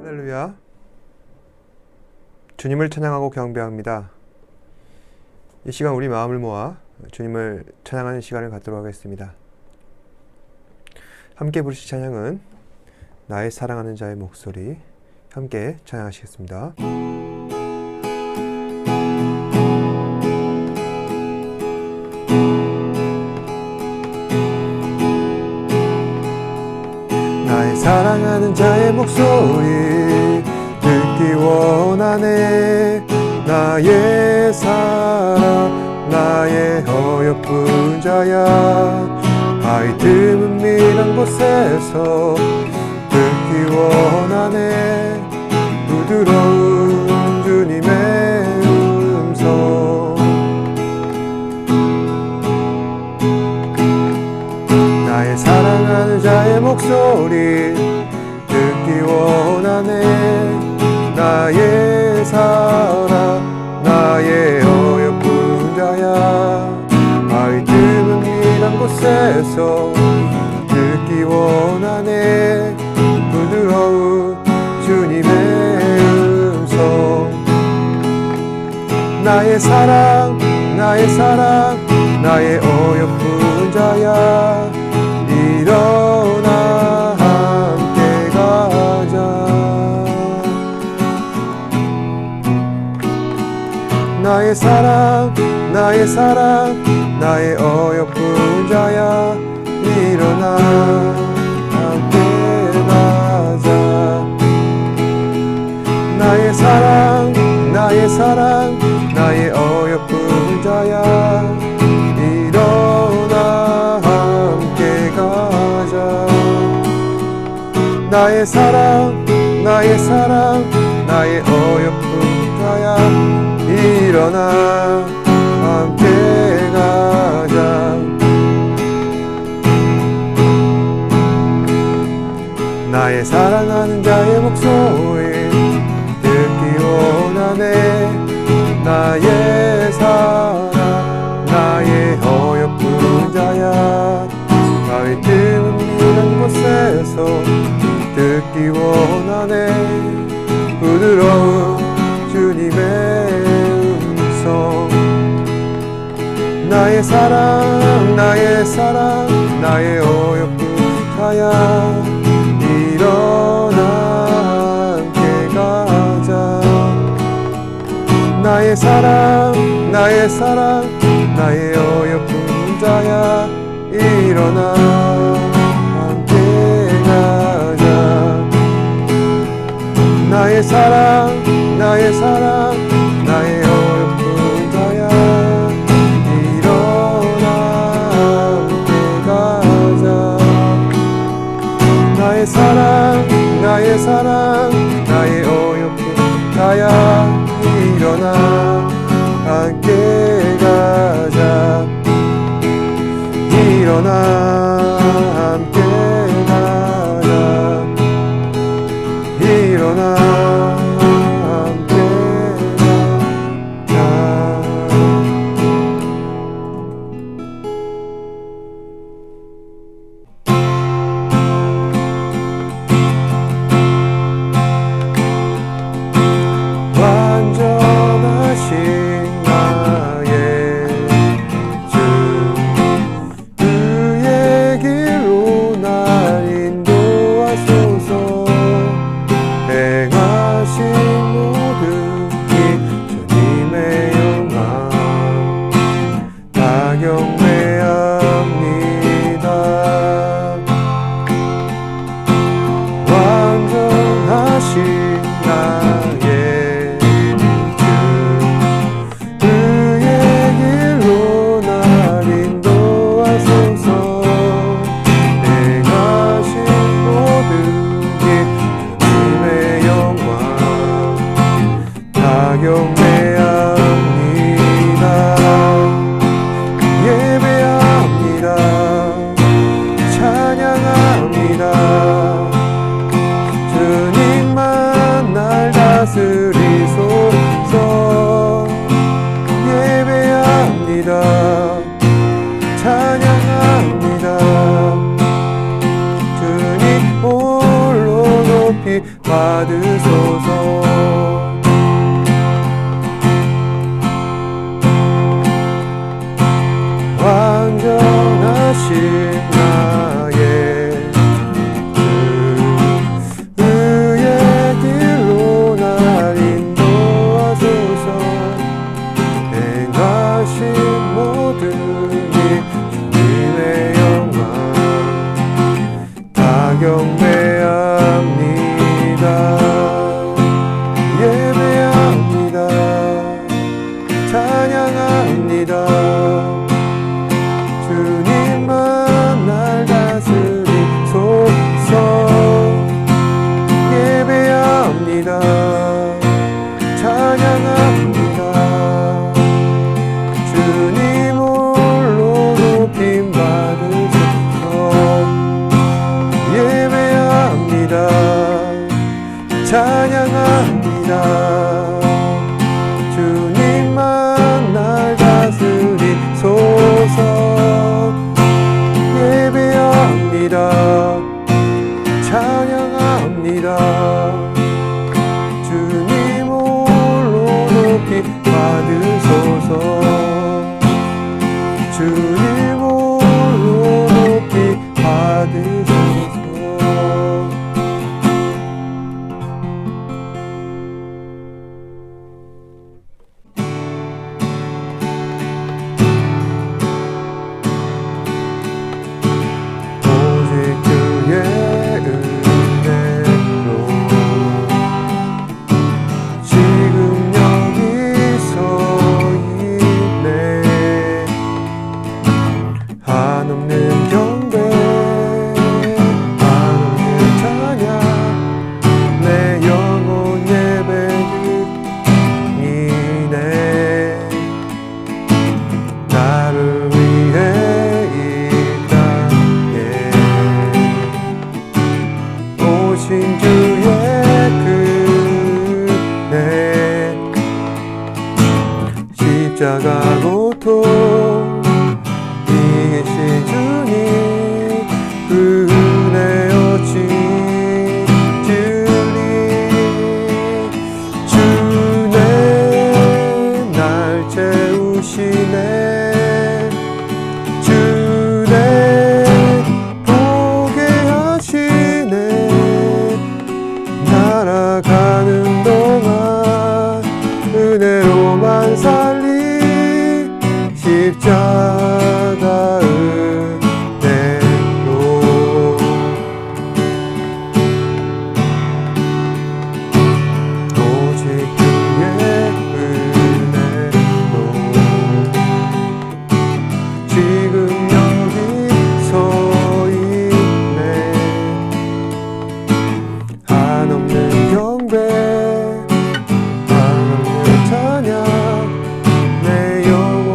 할렐루야. 주님을 찬양하고 경배합니다. 이 시간 우리 마음을 모아 주님을 찬양하는 시간을 갖도록 하겠습니다. 함께 부르실 찬양은 나의 사랑하는 자의 목소리. 함께 찬양하시겠습니다. 나의 사랑하는 자의 목소리 듣기 원하네. 나의 사랑 나의 어여쁜 자야. 바위 틈은 미란 곳에서 듣기 원하네. 부드러운 주님의 음성. 나의 사랑하는 자의 목소리 듣기 원하네. 나의 사랑 나의 어여쁜 자야. 바위 틈은 미란 곳에서 듣기 원하네. 부드러운 주님의 음성. 나의 사랑 나의 사랑 나의 어여쁜 자야. 일어나 함께 가자. 나의 사랑 나의 사랑 나의 어여쁜 자야. 일어나 함께 가자. 나의 사랑 나의 사랑 나의 어여쁜 자야. 일어나 함께 가자. 나의 사랑 나의 사랑 나의 어여쁜 자야. 일어나 함께 가자. 나의 사랑하는 자의 목소리 듣기 원하네. 나의 사랑 나의 어여쁜 자야. 바위 틈은 미란 곳에서 듣기 원하네. 부드러운 주님의 음성. 나의 사랑 나의 사랑 나의 어여쁜 자야. 일어나 함께 가자. 나의 사랑 나의 사랑 나의 어여쁜 자야. 일어나 함께 가자. 나의 사랑 나의 사랑 나의 어여쁜 자야. 일어나 함께 가자. 나의 사랑 나의 사랑 나의 어여쁜 자야. 일어나 함께 가자. 일어나 함께 가자. 일어나 함께 가자. 높이 받으소서. 완전하신 나의 주, 의의 길로 날 인도하소서. 행하신 모든 일 주님의 영광 다 경배합니다. 예배합니다. 찬양합니다. 주님만 날 다스리소서. 예배합니다. 찬양합니다. 주님 홀로 높임 받으소서. 예배합니다. 찬양합니다. 주님만 날 다스리소서. 예배합니다. 찬양합니다. 주님 홀로 높이 받으소서. 주님 홀로 높이 받으소서. 십자가 고통 이기신 주님 그 은혜 어찌 주리. 주네 날 채우시네. 주네 보게 하시네. 날아가는 동안 은혜로만 살리 십자가 은혜로. 오직 그의 은혜로 지금 여기 서 있네. 한없는 경배 한없는 찬양 내 영혼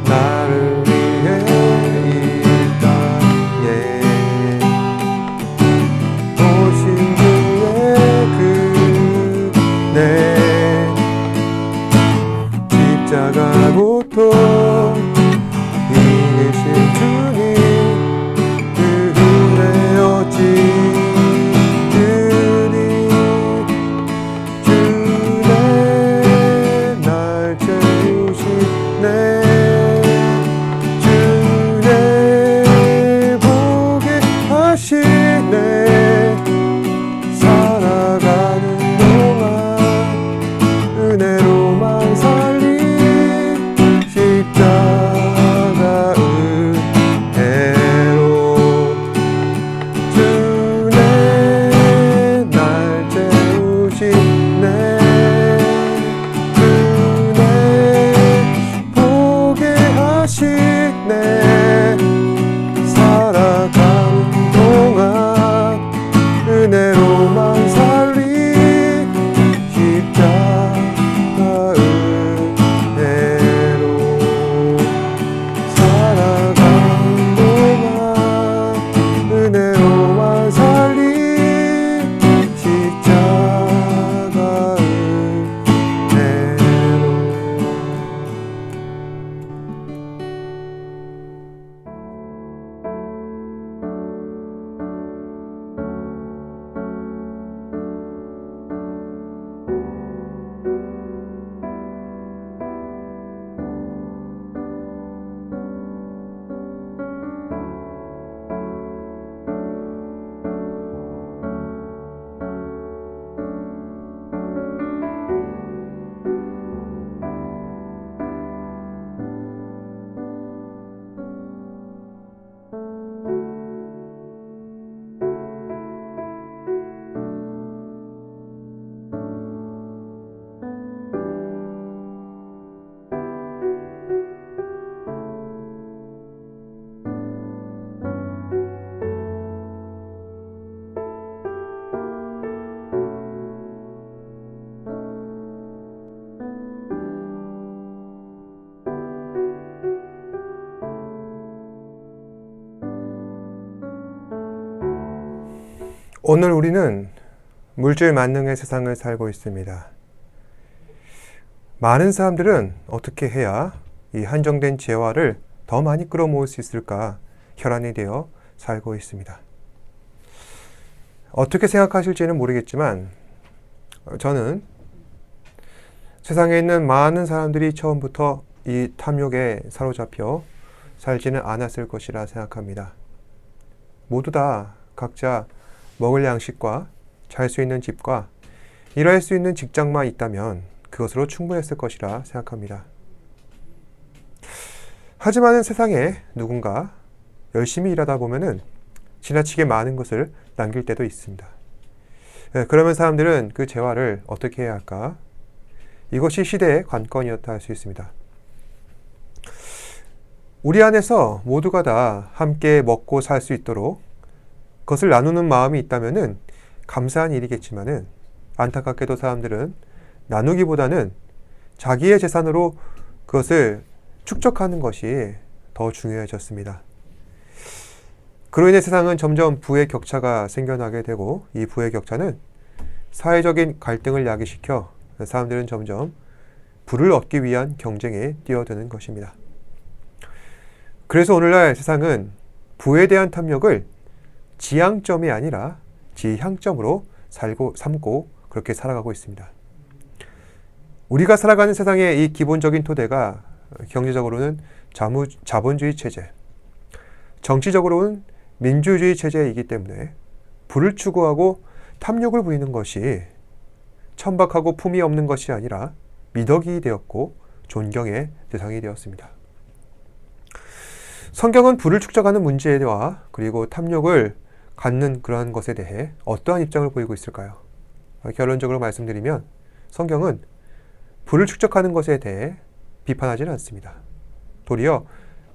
나를 위해 이 땅에 오신 주의 그네 십자가 고통 이기신 주님 그 은혜 어찌 살아가는 동안 은혜로만 살리 십자가 은혜로. 주네 날 채우시네. 주네 보게 하시네. 살아가는 동안 은혜로만 살리 십자가 은혜로. 살아가는 동안 은혜로만 살리 십자가 은혜로. 오늘 우리는 물질 만능의 세상을 살고 있습니다. 많은 사람들은 어떻게 해야 이 한정된 재화를 더 많이 끌어모을 수 있을까 혈안이 되어 살고 있습니다. 어떻게 생각하실지는 모르겠지만 저는 세상에 있는 많은 사람들이 처음부터 이 탐욕에 사로잡혀 살지는 않았을 것이라 생각합니다. 모두 다 각자 먹을 양식과 잘 수 있는 집과 일할 수 있는 직장만 있다면 그것으로 충분했을 것이라 생각합니다. 하지만 세상에 누군가 열심히 일하다 보면은 지나치게 많은 것을 남길 때도 있습니다. 그러면 사람들은 그 재화를 어떻게 해야 할까? 이것이 시대의 관건이었다 할 수 있습니다. 우리 안에서 모두가 다 함께 먹고 살 수 있도록 그것을 나누는 마음이 있다면은 감사한 일이겠지만은 안타깝게도 사람들은 나누기보다는 자기의 재산으로 그것을 축적하는 것이 더 중요해졌습니다. 그로 인해 세상은 점점 부의 격차가 생겨나게 되고 이 부의 격차는 사회적인 갈등을 야기시켜 사람들은 점점 부를 얻기 위한 경쟁에 뛰어드는 것입니다. 그래서 오늘날 세상은 부에 대한 탐욕을 지향점이 아니라 지향점으로 삼고 그렇게 살아가고 있습니다. 우리가 살아가는 세상의 이 기본적인 토대가 경제적으로는 자본주의 체제, 정치적으로는 민주주의 체제이기 때문에 부를 추구하고 탐욕을 부리는 것이 천박하고 품이 없는 것이 아니라 미덕이 되었고 존경의 대상이 되었습니다. 성경은 부를 축적하는 문제와 그리고 탐욕을 갖는 그러한 것에 대해 어떠한 입장을 보이고 있을까요? 결론적으로 말씀드리면 성경은 부를 축적하는 것에 대해 비판하지는 않습니다. 도리어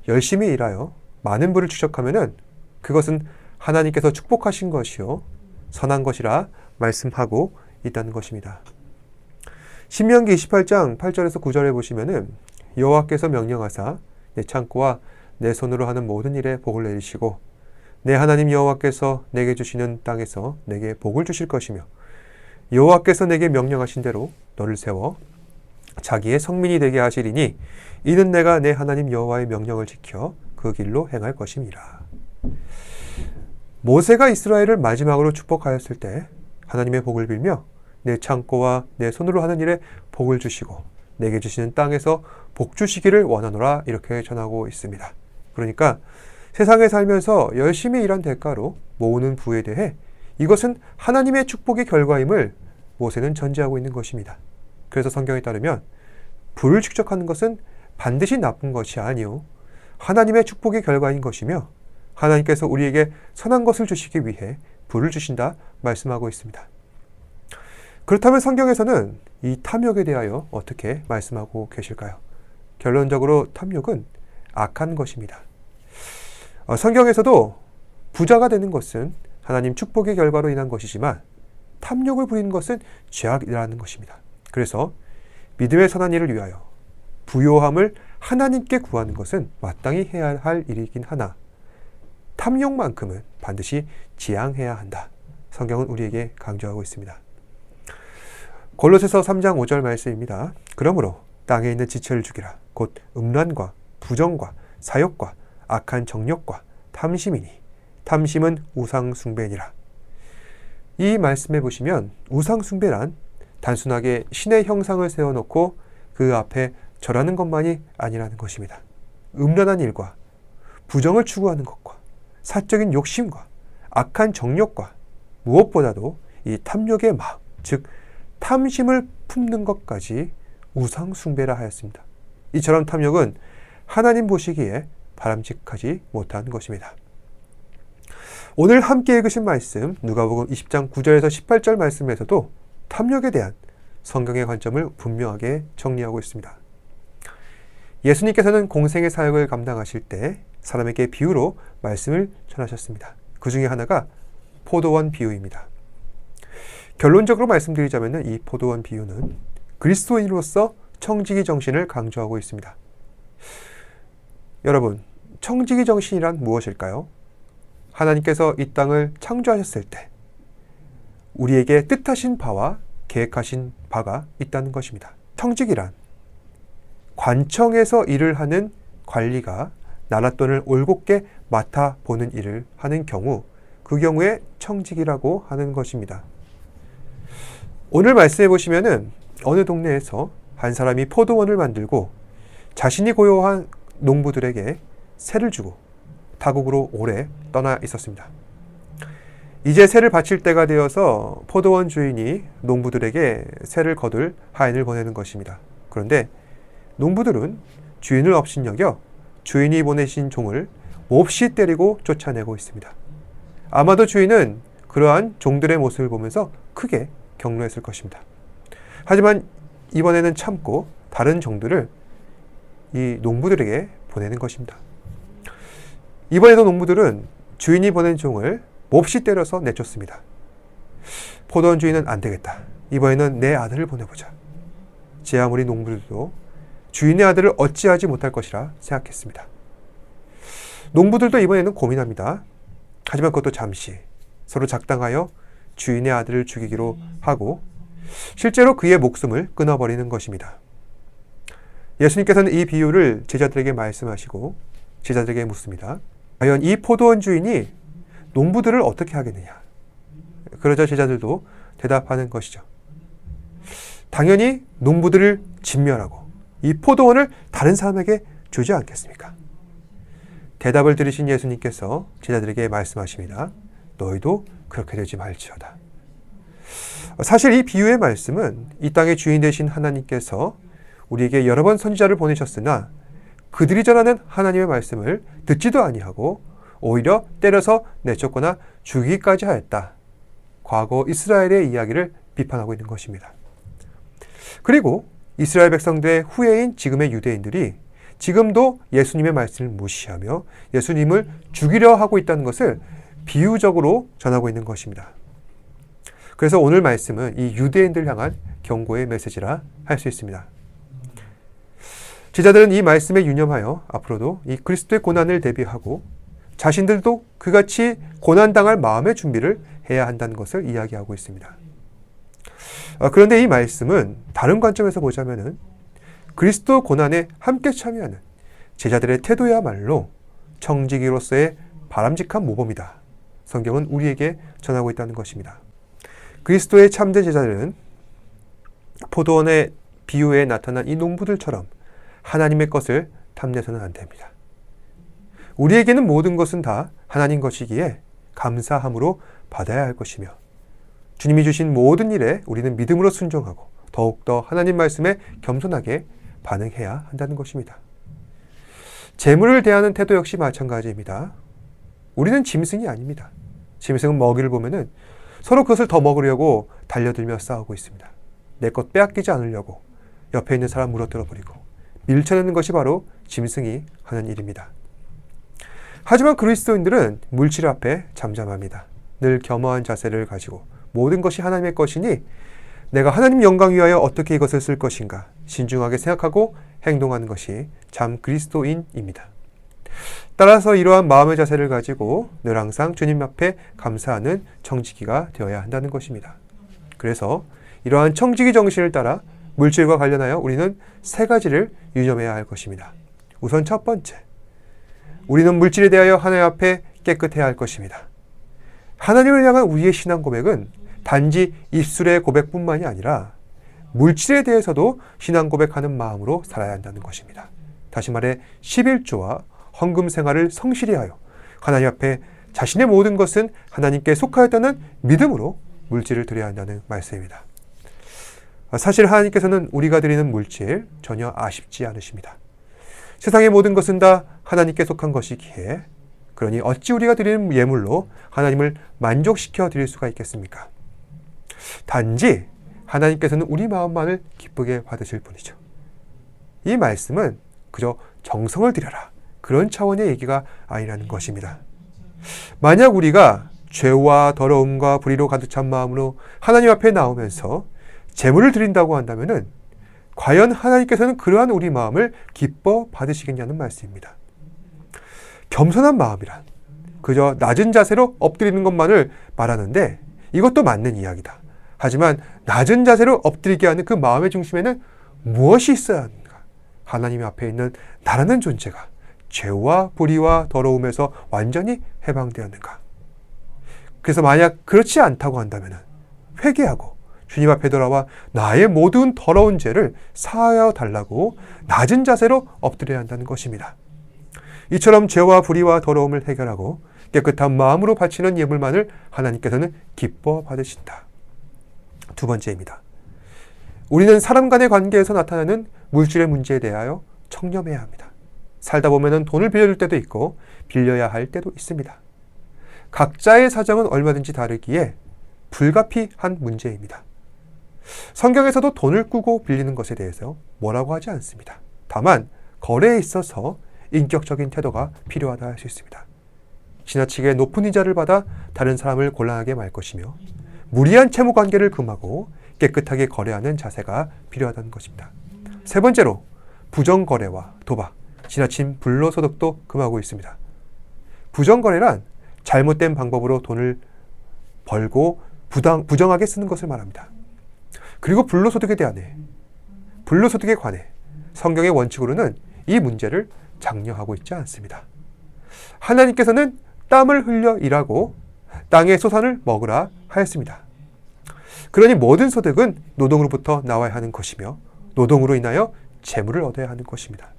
열심히 일하여 많은 부를 축적하면은 그것은 하나님께서 축복하신 것이요 선한 것이라 말씀하고 있다는 것입니다. 신명기 28장 8절에서 9절에 보시면은 여호와께서 명령하사 내 창고와 내 손으로 하는 모든 일에 복을 내리시고 내 하나님 여호와께서 내게 주시는 땅에서 내게 복을 주실 것이며 여호와께서 내게 명령하신 대로 너를 세워 자기의 성민이 되게 하시리니 이는 내가 내 하나님 여호와의 명령을 지켜 그 길로 행할 것임이라. 모세가 이스라엘을 마지막으로 축복하였을 때 하나님의 복을 빌며 내 창고와 내 손으로 하는 일에 복을 주시고 내게 주시는 땅에서 복 주시기를 원하노라 이렇게 전하고 있습니다. 그러니까 세상에 살면서 열심히 일한 대가로 모으는 부에 대해 이것은 하나님의 축복의 결과임을 모세는 전제하고 있는 것입니다. 그래서 성경에 따르면 부를 축적하는 것은 반드시 나쁜 것이 아니요 하나님의 축복의 결과인 것이며 하나님께서 우리에게 선한 것을 주시기 위해 부를 주신다 말씀하고 있습니다. 그렇다면 성경에서는 이 탐욕에 대하여 어떻게 말씀하고 계실까요? 결론적으로 탐욕은 악한 것입니다. 성경에서도 부자가 되는 것은 하나님 축복의 결과로 인한 것이지만 탐욕을 부리는 것은 죄악이라는 것입니다. 그래서 믿음의 선한 일을 위하여 부요함을 하나님께 구하는 것은 마땅히 해야 할 일이긴 하나 탐욕만큼은 반드시 지양해야 한다. 성경은 우리에게 강조하고 있습니다. 골로새서 3장 5절 말씀입니다. 그러므로 땅에 있는 지체를 죽이라. 곧 음란과 부정과 사욕과 악한 정욕과 탐심이니 탐심은 우상숭배니라. 이 말씀에 보시면 우상숭배란 단순하게 신의 형상을 세워놓고 그 앞에 절하는 것만이 아니라는 것입니다. 음란한 일과 부정을 추구하는 것과 사적인 욕심과 악한 정욕과 무엇보다도 이 탐욕의 마음, 즉 탐심을 품는 것까지 우상숭배라 하였습니다. 이처럼 탐욕은 하나님 보시기에 바람직하지 못한 것입니다. 오늘 함께 읽으신 말씀 누가복음 20장 9절에서 18절 말씀에서도 탐욕에 대한 성경의 관점을 분명하게 정리하고 있습니다. 예수님께서는 공생의 사역을 감당하실 때 사람에게 비유로 말씀을 전하셨습니다. 그 중에 하나가 포도원 비유입니다. 결론적으로 말씀드리자면 이 포도원 비유는 그리스도인으로서 청지기 정신을 강조하고 있습니다. 여러분, 청지기 정신이란 무엇일까요? 하나님께서 이 땅을 창조하셨을 때 우리에게 뜻하신 바와 계획하신 바가 있다는 것입니다. 청직이란 관청에서 일을 하는 관리가 나랏돈을 올곧게 맡아보는 일을 하는 경우, 그 경우에 청직이라고 하는 것입니다. 오늘 말씀해 보시면은 어느 동네에서 한 사람이 포도원을 만들고 자신이 고용한 농부들에게 세를 주고 타국으로 오래 떠나 있었습니다. 이제 세를 바칠 때가 되어서 포도원 주인이 농부들에게 세를 거둘 하인을 보내는 것입니다. 그런데 농부들은 주인을 업신여겨 주인이 보내신 종을 몹시 때리고 쫓아내고 있습니다. 아마도 주인은 그러한 종들의 모습을 보면서 크게 격노했을 것입니다. 하지만 이번에는 참고 다른 종들을 이 농부들에게 보내는 것입니다. 이번에도 농부들은 주인이 보낸 종을 몹시 때려서 내쫓습니다. 포도원 주인은 안 되겠다. 이번에는 내 아들을 보내보자. 제 아무리 농부들도 주인의 아들을 어찌하지 못할 것이라 생각했습니다. 농부들도 이번에는 고민합니다. 하지만 그것도 잠시 서로 작당하여 주인의 아들을 죽이기로 하고 실제로 그의 목숨을 끊어버리는 것입니다. 예수님께서는 이 비유를 제자들에게 말씀하시고 제자들에게 묻습니다. 과연 이 포도원 주인이 농부들을 어떻게 하겠느냐? 그러자 제자들도 대답하는 것이죠. 당연히 농부들을 진멸하고 이 포도원을 다른 사람에게 주지 않겠습니까? 대답을 들으신 예수님께서 제자들에게 말씀하십니다. 너희도 그렇게 되지 말지어다. 사실 이 비유의 말씀은 이 땅의 주인 되신 하나님께서 우리에게 여러 번 선지자를 보내셨으나 그들이 전하는 하나님의 말씀을 듣지도 아니하고 오히려 때려서 내쫓거나 죽이기까지 하였다. 과거 이스라엘의 이야기를 비판하고 있는 것입니다. 그리고 이스라엘 백성들의 후예인 지금의 유대인들이 지금도 예수님의 말씀을 무시하며 예수님을 죽이려 하고 있다는 것을 비유적으로 전하고 있는 것입니다. 그래서 오늘 말씀은 이 유대인들 향한 경고의 메시지라 할 수 있습니다. 제자들은 이 말씀에 유념하여 앞으로도 이 그리스도의 고난을 대비하고 자신들도 그같이 고난당할 마음의 준비를 해야 한다는 것을 이야기하고 있습니다. 그런데 이 말씀은 다른 관점에서 보자면은 그리스도 고난에 함께 참여하는 제자들의 태도야말로 청지기로서의 바람직한 모범이다. 성경은 우리에게 전하고 있다는 것입니다. 그리스도의 참된 제자들은 포도원의 비유에 나타난 이 농부들처럼 하나님의 것을 탐내서는 안 됩니다. 우리에게는 모든 것은 다 하나님 것이기에 감사함으로 받아야 할 것이며 주님이 주신 모든 일에 우리는 믿음으로 순종하고 더욱더 하나님 말씀에 겸손하게 반응해야 한다는 것입니다. 재물을 대하는 태도 역시 마찬가지입니다. 우리는 짐승이 아닙니다. 짐승은 먹이를 보면은 서로 그것을 더 먹으려고 달려들며 싸우고 있습니다. 내 것 빼앗기지 않으려고 옆에 있는 사람 물어뜯어 버리고 밀쳐내는 것이 바로 짐승이 하는 일입니다. 하지만 그리스도인들은 물질 앞에 잠잠합니다. 늘 겸허한 자세를 가지고 모든 것이 하나님의 것이니 내가 하나님 영광 위하여 어떻게 이것을 쓸 것인가 신중하게 생각하고 행동하는 것이 참 그리스도인입니다. 따라서 이러한 마음의 자세를 가지고 늘 항상 주님 앞에 감사하는 청지기가 되어야 한다는 것입니다. 그래서 이러한 청지기 정신을 따라 물질과 관련하여 우리는 세 가지를 유념해야 할 것입니다. 우선 첫 번째, 우리는 물질에 대하여 하나님 앞에 깨끗해야 할 것입니다. 하나님을 향한 우리의 신앙 고백은 단지 입술의 고백뿐만이 아니라 물질에 대해서도 신앙 고백하는 마음으로 살아야 한다는 것입니다. 다시 말해 11조와 헌금 생활을 성실히 하여 하나님 앞에 자신의 모든 것은 하나님께 속하였다는 믿음으로 물질을 드려야 한다는 말씀입니다. 사실 하나님께서는 우리가 드리는 물질 전혀 아쉽지 않으십니다. 세상의 모든 것은 다 하나님께 속한 것이기에 그러니 어찌 우리가 드리는 예물로 하나님을 만족시켜 드릴 수가 있겠습니까? 단지 하나님께서는 우리 마음만을 기쁘게 받으실 뿐이죠. 이 말씀은 그저 정성을 들여라 그런 차원의 얘기가 아니라는 것입니다. 만약 우리가 죄와 더러움과 불의로 가득 찬 마음으로 하나님 앞에 나오면서 제물을 드린다고 한다면은 과연 하나님께서는 그러한 우리 마음을 기뻐 받으시겠냐는 말씀입니다. 겸손한 마음이란 그저 낮은 자세로 엎드리는 것만을 말하는데 이것도 맞는 이야기다. 하지만 낮은 자세로 엎드리게 하는 그 마음의 중심에는 무엇이 있어야 하는가? 하나님 앞에 있는 나라는 존재가 죄와 불의와 더러움에서 완전히 해방되었는가? 그래서 만약 그렇지 않다고 한다면 회개하고 주님 앞에 돌아와 나의 모든 더러운 죄를 사하여 달라고 낮은 자세로 엎드려야 한다는 것입니다. 이처럼 죄와 불의와 더러움을 해결하고 깨끗한 마음으로 바치는 예물만을 하나님께서는 기뻐 받으신다. 두 번째입니다. 우리는 사람 간의 관계에서 나타나는 물질의 문제에 대하여 청렴해야 합니다. 살다 보면 돈을 빌려줄 때도 있고 빌려야 할 때도 있습니다. 각자의 사정은 얼마든지 다르기에 불가피한 문제입니다. 성경에서도 돈을 꾸고 빌리는 것에 대해서 뭐라고 하지 않습니다. 다만 거래에 있어서 인격적인 태도가 필요하다 할 수 있습니다. 지나치게 높은 이자를 받아 다른 사람을 곤란하게 말 것이며 무리한 채무관계를 금하고 깨끗하게 거래하는 자세가 필요하다는 것입니다. 세 번째로 부정거래와 도박, 지나친 불로소득도 금하고 있습니다. 부정거래란 잘못된 방법으로 돈을 벌고 부정하게 쓰는 것을 말합니다. 그리고 불로소득에 관해 성경의 원칙으로는 이 문제를 장려하고 있지 않습니다. 하나님께서는 땀을 흘려 일하고 땅의 소산을 먹으라 하였습니다. 그러니 모든 소득은 노동으로부터 나와야 하는 것이며 노동으로 인하여 재물을 얻어야 하는 것입니다.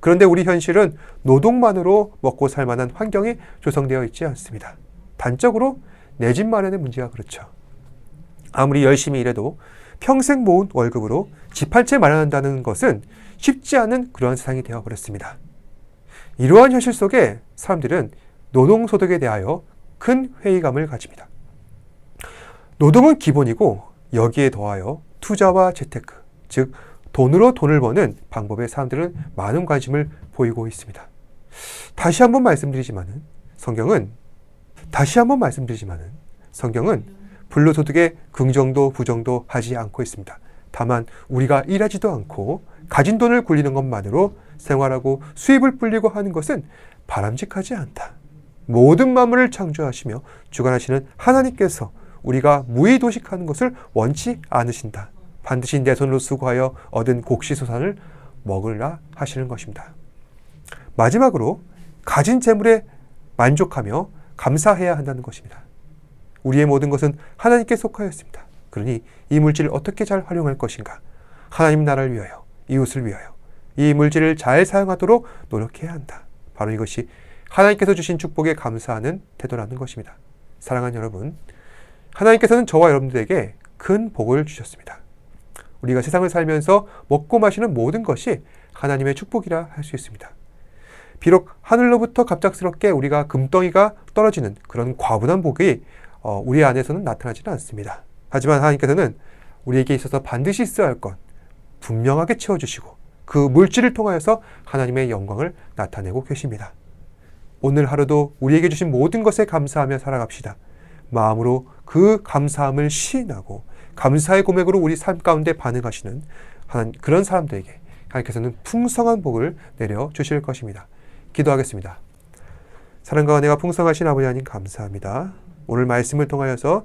그런데 우리 현실은 노동만으로 먹고 살 만한 환경이 조성되어 있지 않습니다. 단적으로 내 집 마련의 문제가 그렇죠. 아무리 열심히 일해도 평생 모은 월급으로 집 한 채 마련한다는 것은 쉽지 않은 그러한 세상이 되어버렸습니다. 이러한 현실 속에 사람들은 노동소득에 대하여 큰 회의감을 가집니다. 노동은 기본이고 여기에 더하여 투자와 재테크, 즉 돈으로 돈을 버는 방법에 사람들은 많은 관심을 보이고 있습니다. 다시 한번 말씀드리지만은 성경은 불로소득에 긍정도 부정도 하지 않고 있습니다. 다만 우리가 일하지도 않고 가진 돈을 굴리는 것만으로 생활하고 수입을 불리고 하는 것은 바람직하지 않다. 모든 만물을 창조하시며 주관하시는 하나님께서 우리가 무의도식하는 것을 원치 않으신다. 반드시 내 손으로 수고하여 얻은 곡식소산을 먹으라 하시는 것입니다. 마지막으로 가진 재물에 만족하며 감사해야 한다는 것입니다. 우리의 모든 것은 하나님께 속하였습니다. 그러니 이 물질을 어떻게 잘 활용할 것인가? 하나님 나라를 위하여, 이웃을 위하여 이 물질을 잘 사용하도록 노력해야 한다. 바로 이것이 하나님께서 주신 축복에 감사하는 태도라는 것입니다. 사랑하는 여러분, 하나님께서는 저와 여러분들에게 큰 복을 주셨습니다. 우리가 세상을 살면서 먹고 마시는 모든 것이 하나님의 축복이라 할 수 있습니다. 비록 하늘로부터 갑작스럽게 우리가 금덩이가 떨어지는 그런 과분한 복이 우리 안에서는 나타나지는 않습니다. 하지만 하나님께서는 우리에게 있어서 반드시 있어야 할 것 분명하게 채워주시고 그 물질을 통하여서 하나님의 영광을 나타내고 계십니다. 오늘 하루도 우리에게 주신 모든 것에 감사하며 살아갑시다. 마음으로 그 감사함을 시인하고 감사의 고백으로 우리 삶 가운데 반응하시는 그런 사람들에게 하나님께서는 풍성한 복을 내려주실 것입니다. 기도하겠습니다. 사랑과 은혜가 풍성하신 아버지 하나님 감사합니다. 오늘 말씀을 통하여서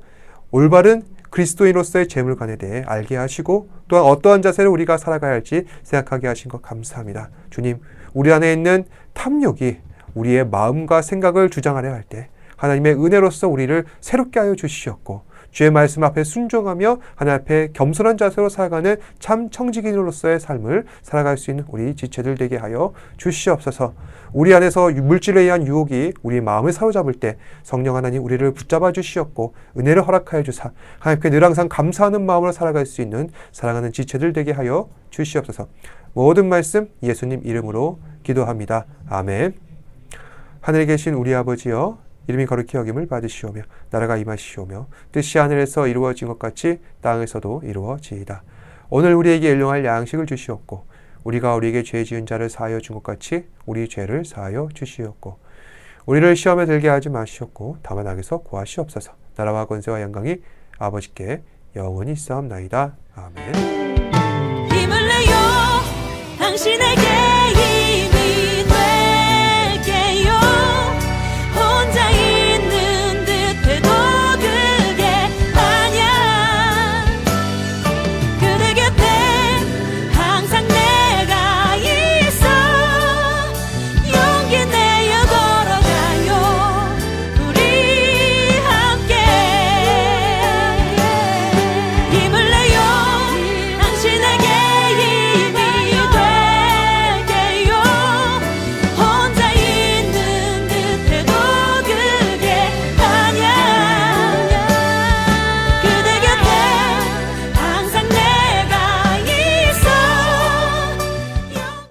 올바른 그리스도인으로서의 재물관에 대해 알게 하시고 또한 어떠한 자세로 우리가 살아가야 할지 생각하게 하신 것 감사합니다. 주님, 우리 안에 있는 탐욕이 우리의 마음과 생각을 주장하려 할 때 하나님의 은혜로서 우리를 새롭게 하여 주시었고 주의 말씀 앞에 순종하며 하나님 앞에 겸손한 자세로 살아가는 참 청지기로서의 삶을 살아갈 수 있는 우리 지체들 되게 하여 주시옵소서. 우리 안에서 물질에 의한 유혹이 우리 마음을 사로잡을 때 성령 하나님 우리를 붙잡아 주시었고 은혜를 허락하여 주사 하나님께 늘 항상 감사하는 마음으로 살아갈 수 있는 사랑하는 지체들 되게 하여 주시옵소서. 모든 말씀 예수님 이름으로 기도합니다. 아멘. 하늘에 계신 우리 아버지여, 이름이 거룩히 여김을 받으시오며 나라가 임하시오며 뜻이 하늘에서 이루어진 것 같이 땅에서도 이루어지이다. 오늘 우리에게 일용할 양식을 주시옵고 우리가 우리에게 죄 지은 자를 사하여 준 것 같이 우리 죄를 사하여 주시옵고 우리를 시험에 들게 하지 마시옵고 다만 악에서 구하시옵소서. 나라와 권세와 영광이 아버지께 영원히 있사옵나이다. 아멘. 힘을 내요 당신의